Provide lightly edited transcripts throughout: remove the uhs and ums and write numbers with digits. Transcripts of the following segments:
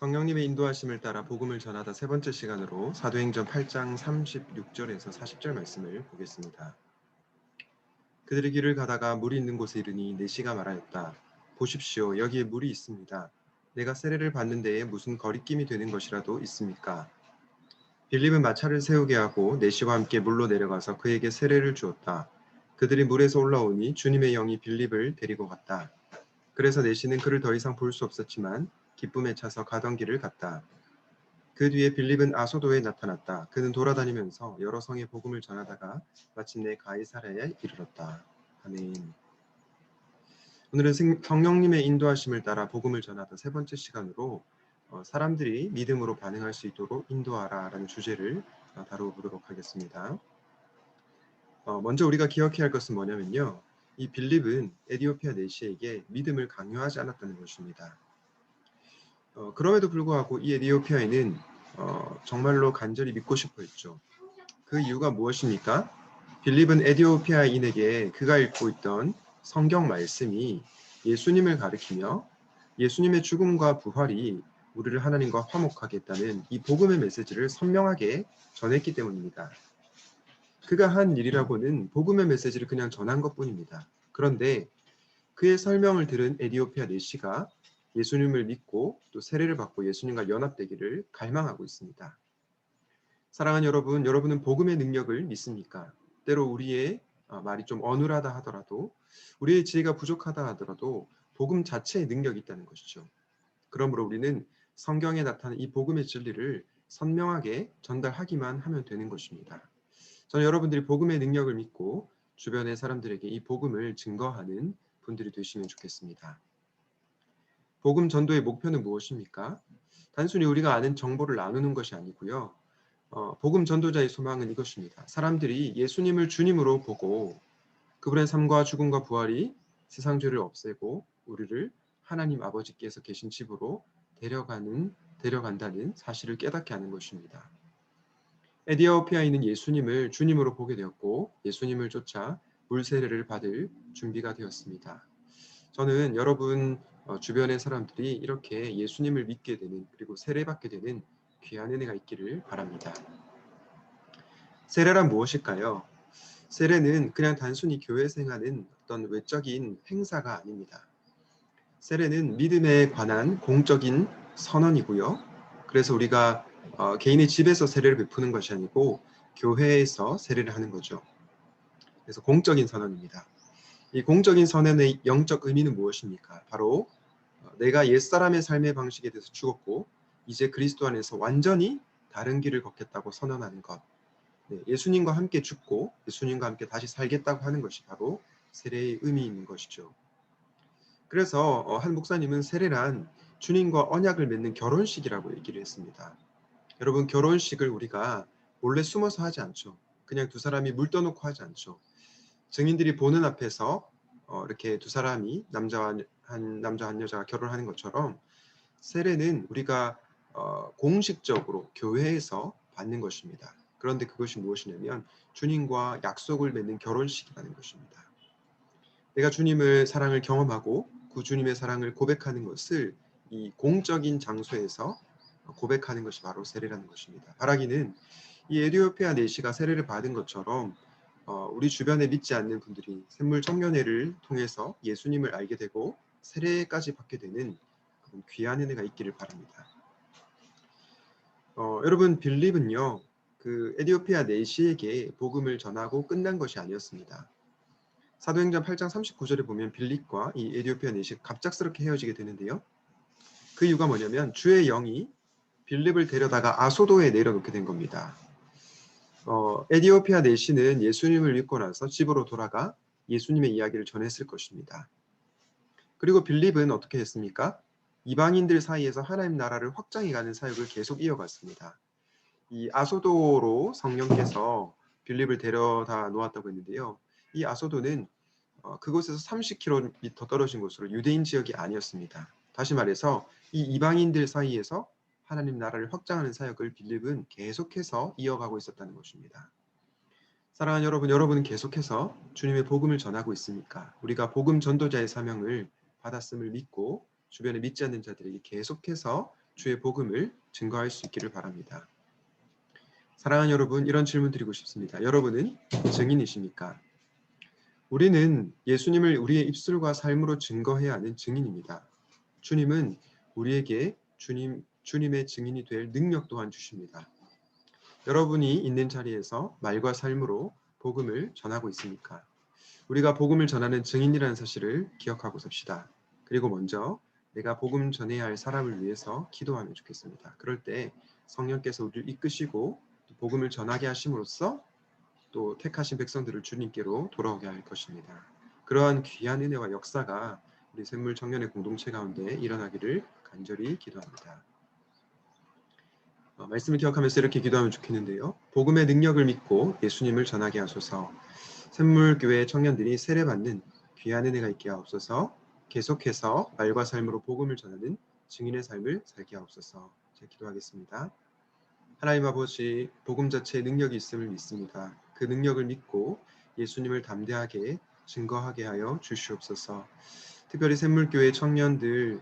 성령님의 인도하심을 따라 복음을 전하다 세 번째 시간으로 사도행전 8장 36절에서 40절 말씀을 보겠습니다. 그들이 길을 가다가 물이 있는 곳에 이르니 내시가 말하였다. 보십시오, 여기에 물이 있습니다. 내가 세례를 받는 데에 무슨 거리낌이 되는 것이라도 있습니까? 빌립은 마차를 세우게 하고 내시와 함께 물로 내려가서 그에게 세례를 주었다. 그들이 물에서 올라오니 주님의 영이 빌립을 데리고 갔다. 그래서 내시는 그를 더 이상 볼 수 없었지만 기쁨에 차서 가던 길을 갔다. 그 뒤에 빌립은 아소도에 나타났다. 그는 돌아다니면서 여러 성에 복음을 전하다가 마침내 가이사랴에 이르렀다. 아멘. 오늘은 성령님의 인도하심을 따라 복음을 전하다 세 번째 시간으로 사람들이 믿음으로 반응할 수 있도록 인도하라 라는 주제를 다뤄보도록 하겠습니다. 먼저 우리가 기억해야 할 것은 뭐냐면요. 이 빌립은 에디오피아 내시에게 믿음을 강요하지 않았다는 것입니다. 그럼에도 불구하고 이 에디오피아인은 정말로 간절히 믿고 싶어 했죠. 그 이유가 무엇입니까? 빌립은 에디오피아인에게 그가 읽고 있던 성경 말씀이 예수님을 가리키며 예수님의 죽음과 부활이 우리를 하나님과 화목하게 했다는 이 복음의 메시지를 선명하게 전했기 때문입니다. 그가 한 일이라고는 복음의 메시지를 그냥 전한 것뿐입니다. 그런데 그의 설명을 들은 에디오피아 내시가 예수님을 믿고 또 세례를 받고 예수님과 연합되기를 갈망하고 있습니다. 사랑하는 여러분, 여러분은 복음의 능력을 믿습니까? 때로 우리의 말이 좀 어눌하다 하더라도, 우리의 지혜가 부족하다 하더라도 복음 자체의 능력이 있다는 것이죠. 그러므로 우리는 성경에 나타난 이 복음의 진리를 선명하게 전달하기만 하면 되는 것입니다. 저는 여러분들이 복음의 능력을 믿고 주변의 사람들에게 이 복음을 증거하는 분들이 되시면 좋겠습니다. 복음 전도의 목표는 무엇입니까? 단순히 우리가 아는 정보를 나누는 것이 아니고요. 복음 전도자의 소망은 이것입니다. 사람들이 예수님을 주님으로 보고 그분의 삶과 죽음과 부활이 세상 죄를 없애고 우리를 하나님 아버지께서 계신 집으로 데려간다는 사실을 깨닫게 하는 것입니다. 에디오피아인은 예수님을 주님으로 보게 되었고 예수님을 쫓아 물세례를 받을 준비가 되었습니다. 저는 여러분 주변의 사람들이 이렇게 예수님을 믿게 되는 그리고 세례받게 되는 귀한 은혜가 있기를 바랍니다. 세례란 무엇일까요? 세례는 그냥 단순히 교회에서 하는 어떤 외적인 행사가 아닙니다. 세례는 믿음에 관한 공적인 선언이고요. 그래서 우리가 개인의 집에서 세례를 베푸는 것이 아니고 교회에서 세례를 하는 거죠. 그래서 공적인 선언입니다. 이 공적인 선언의 영적 의미는 무엇입니까? 바로 내가 옛사람의 삶의 방식에 대해서 죽었고 이제 그리스도 안에서 완전히 다른 길을 걷겠다고 선언하는 것. 예수님과 함께 죽고 예수님과 함께 다시 살겠다고 하는 것이 바로 세례의 의미 있는 것이죠. 그래서 한 목사님은 세례란 주님과 언약을 맺는 결혼식이라고 얘기를 했습니다. 여러분, 결혼식을 우리가 몰래 숨어서 하지 않죠. 그냥 두 사람이 물 떠놓고 하지 않죠. 증인들이 보는 앞에서 이렇게 두 사람이 한 남자 한 여자가 결혼하는 것처럼 세례는 우리가 공식적으로 교회에서 받는 것입니다. 그런데 그것이 무엇이냐면 주님과 약속을 맺는 결혼식이라는 것입니다. 내가 주님의 사랑을 경험하고 그 주님의 사랑을 고백하는 것을 이 공적인 장소에서 고백하는 것이 바로 세례라는 것입니다. 바라기는 이 에디오피아 내시가 세례를 받은 것처럼 우리 주변에 믿지 않는 분들이 샘물 청년회를 통해서 예수님을 알게 되고 세례까지 받게 되는 그런 귀한 은혜가 있기를 바랍니다. 여러분, 빌립은요, 그 에디오피아 내시에게 복음을 전하고 끝난 것이 아니었습니다. 사도행전 8장 39절에 보면 빌립과 이 에디오피아 내시가 갑작스럽게 헤어지게 되는데요. 그 이유가 뭐냐면 주의 영이 빌립을 데려다가 아소도에 내려놓게 된 겁니다. 에디오피아 내시는 예수님을 믿고 나서 집으로 돌아가 예수님의 이야기를 전했을 것입니다. 그리고 빌립은 어떻게 했습니까? 이방인들 사이에서 하나님 나라를 확장해가는 사역을 계속 이어갔습니다. 이 아소도로 성령께서 빌립을 데려다 놓았다고 했는데요. 이 아소도는 그곳에서 30km 떨어진 곳으로 유대인 지역이 아니었습니다. 다시 말해서 이 이방인들 사이에서 하나님 나라를 확장하는 사역을 빌립은 계속해서 이어가고 있었다는 것입니다. 사랑하는 여러분, 여러분은 계속해서 주님의 복음을 전하고 있습니까? 우리가 복음 전도자의 사명을 받았음을 믿고 주변에 믿지 않는 자들에게 계속해서 주의 복음을 증거할 수 있기를 바랍니다. 사랑하는 여러분, 이런 질문 드리고 싶습니다. 여러분은 증인이십니까? 우리는 예수님을 우리의 입술과 삶으로 증거해야 하는 증인입니다. 주님은 우리에게 주님의 증인이 될 능력 또한 주십니다. 여러분이 있는 자리에서 말과 삶으로 복음을 전하고 있습니까? 우리가 복음을 전하는 증인이라는 사실을 기억하고 삽시다. 그리고 먼저 내가 복음 전해야 할 사람을 위해서 기도하면 좋겠습니다. 그럴 때 성령께서 우리를 이끄시고 복음을 전하게 하심으로써 또 택하신 백성들을 주님께로 돌아오게 할 것입니다. 그러한 귀한 은혜와 역사가 우리 샘물 청년의 공동체 가운데 일어나기를 간절히 기도합니다. 말씀을 기억하면서 이렇게 기도하면 좋겠는데요. 복음의 능력을 믿고 예수님을 전하게 하소서. 샘물교회 청년들이 세례받는 귀한 은혜가 있게 하옵소서. 계속해서 말과 삶으로 복음을 전하는 증인의 삶을 살게 하옵소서. 제가 기도하겠습니다. 하나님 아버지, 복음 자체에 능력이 있음을 믿습니다. 그 능력을 믿고 예수님을 담대하게 증거하게 하여 주시옵소서. 특별히 샘물교회 청년들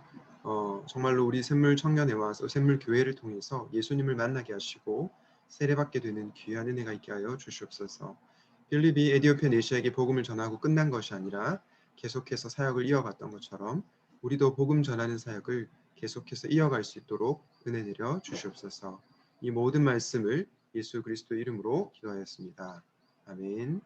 정말로 우리 샘물 청년회와 샘물교회를 통해서 예수님을 만나게 하시고 세례받게 되는 귀한 은혜가 있게 하여 주시옵소서. 빌립이 에디오피아 내시아에게 복음을 전하고 끝난 것이 아니라 계속해서 사역을 이어갔던 것처럼 우리도 복음 전하는 사역을 계속해서 이어갈 수 있도록 은혜 내려 주시옵소서. 이 모든 말씀을 예수 그리스도 이름으로 기도하였습니다. 아멘.